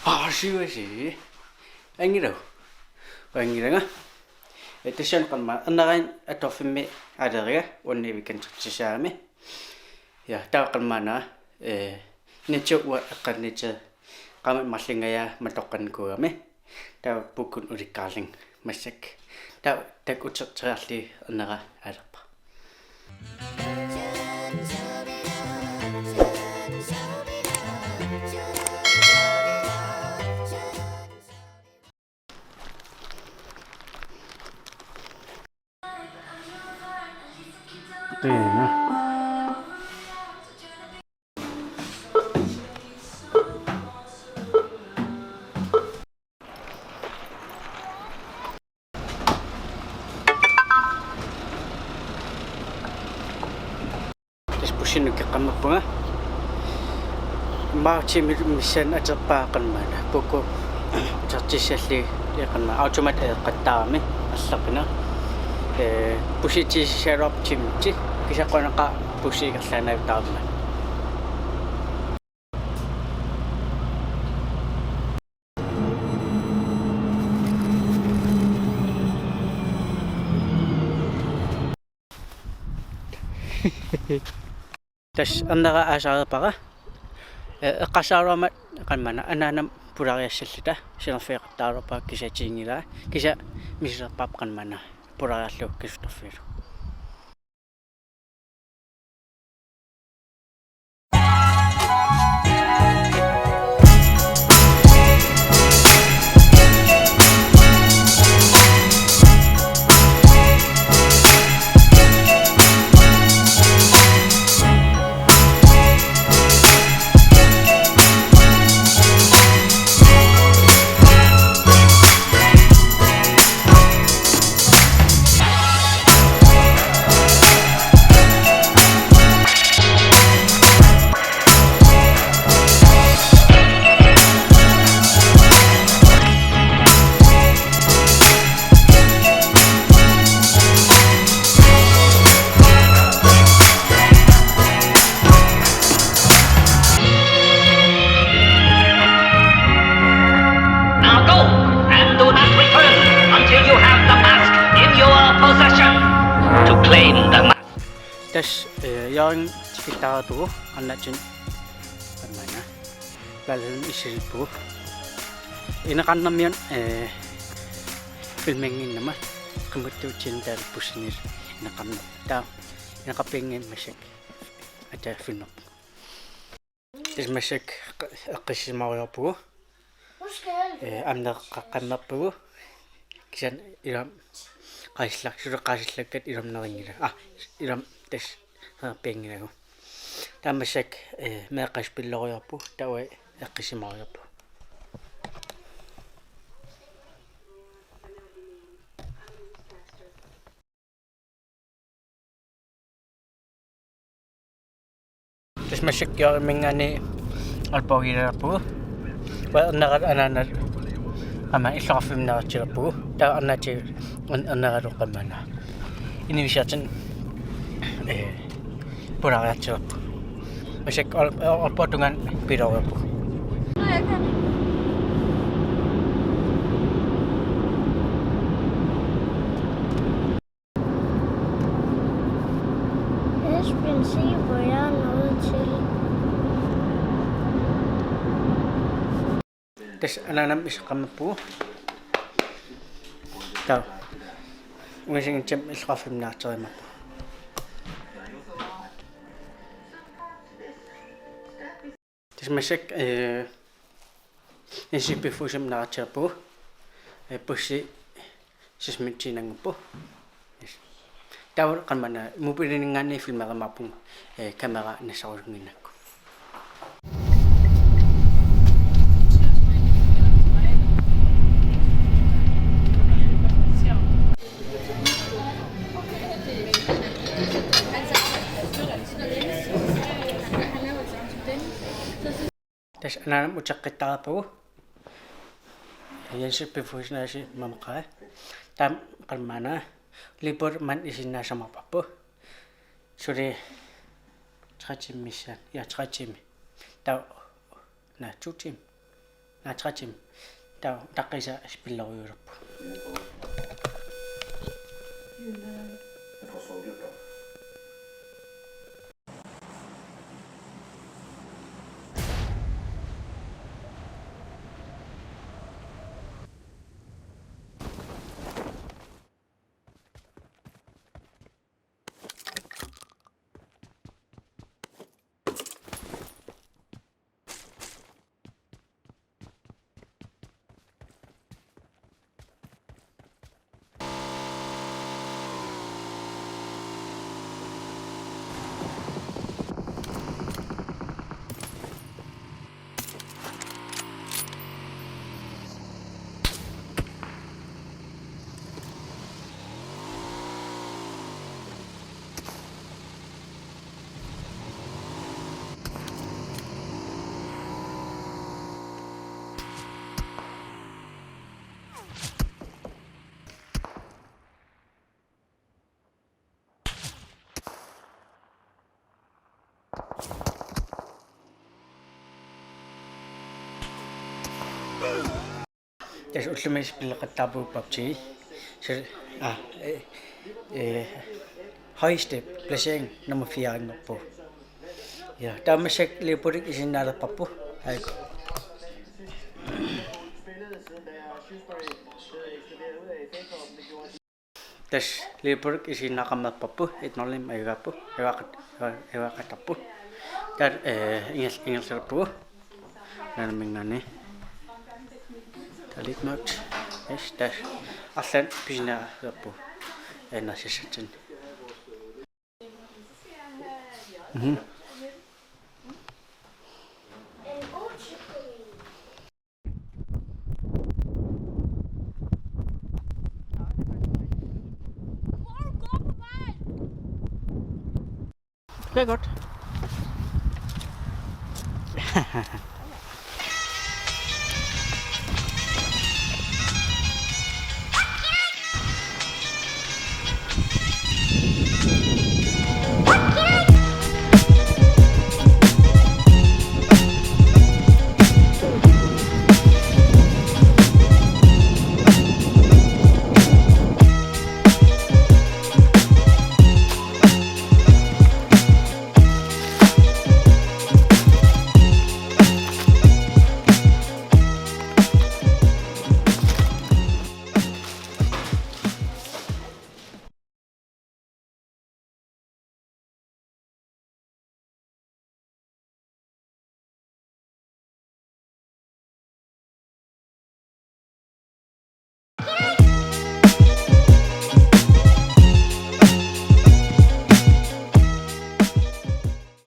Sih. Angiro. Angiro. Itu sih kan anaran atau film ada ya, warna weekend sesame. Ya, tahu kan mana niche buat kan niche kami masih ngaya metokan gua tahu bukan udah kaling masuk tahu tak ucap cerasli anara ada apa. Pusing ke kamar pun mau cemil mission aja pakan mana pokok jadi sih dia kan automatic kata asapnya pusing serap cimci kisah kau nak pusing ke sana tahu mana terus anda asal apa kasar amat kan mana anak pura ya selita siapa yang taruh apa kisah cingila kisah misal pap kan mana pura ya lo Christopher. Terus yang kita tu anak jen mana lalu isi tu ini kan namanya filming nama kemudian cinta pusinir ini kan tahu ini kepengen masuk ada film terus masuk kisah mau apa anda kakak apa kisah iram kaislah sudah kaislah ket iram naringira iram tes pengen aku tambah sek mereka spiller ya pu tahu kisah mau apa terus masuk ya mengani alpa gira pu nak anak ama isaf film nak cerita pu tahu anak cerita anak ada mana ini bisa cen pura aja masih apa dengan piro apa terus anak-anak bisa kamu pu tahu mungkin cem isaf film nak cerita terus masuk isi perfusion nak cerita pusi sesmeci nang po tahu kan mana mobil dengan ni film apa pun kamera nesau dengan aku terus anak ucap kita apa yang sih perfusion sih mamakai tam kan mana libur man isinya sama apa sudah cacim mission ya cacim tahu nah cucim Atratim. Taqqisa spilleriullerpu. Jag får såg ut då. Tässä ultimais pilleqattaarpu papti. Så højeste placering nummer 4 på. Ja, der er massak leopodik i sin nalapappu. Haiko. Tässä leopodik i sin naqammapappu itnorlim ayugappu. Evaqatappu. Der engelserppu. Nalmingani. Der er lidt mørkt. Yes, der allan pisinarappu. Nasisatsin. Det er godt.